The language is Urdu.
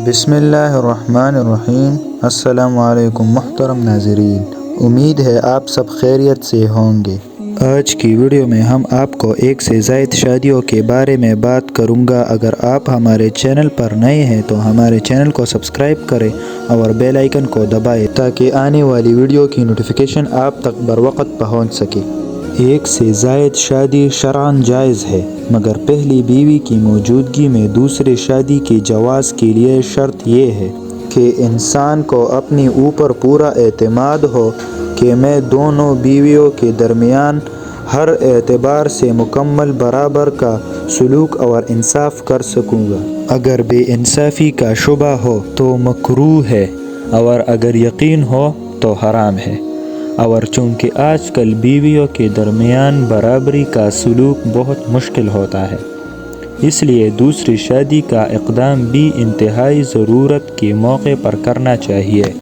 بسم اللہ الرحمن الرحیم۔ السلام علیکم محترم ناظرین، امید ہے آپ سب خیریت سے ہوں گے۔ آج کی ویڈیو میں ہم آپ کو ایک سے زائد شادیوں کے بارے میں بات کروں گا۔ اگر آپ ہمارے چینل پر نئے ہیں تو ہمارے چینل کو سبسکرائب کریں اور بیل آئیکن کو دبائیں تاکہ آنے والی ویڈیو کی نوٹیفیکیشن آپ تک بروقت پہنچ سکے۔ ایک سے زائد شادی شرعاً جائز ہے، مگر پہلی بیوی کی موجودگی میں دوسری شادی کے جواز کے لیے شرط یہ ہے کہ انسان کو اپنے اوپر پورا اعتماد ہو کہ میں دونوں بیویوں کے درمیان ہر اعتبار سے مکمل برابر کا سلوک اور انصاف کر سکوں گا۔ اگر بے انصافی کا شبہ ہو تو مکروہ ہے، اور اگر یقین ہو تو حرام ہے۔ اور چونکہ آج کل بیویوں کے درمیان برابری کا سلوک بہت مشکل ہوتا ہے، اس لیے دوسری شادی کا اقدام بھی انتہائی ضرورت کے موقع پر کرنا چاہیے۔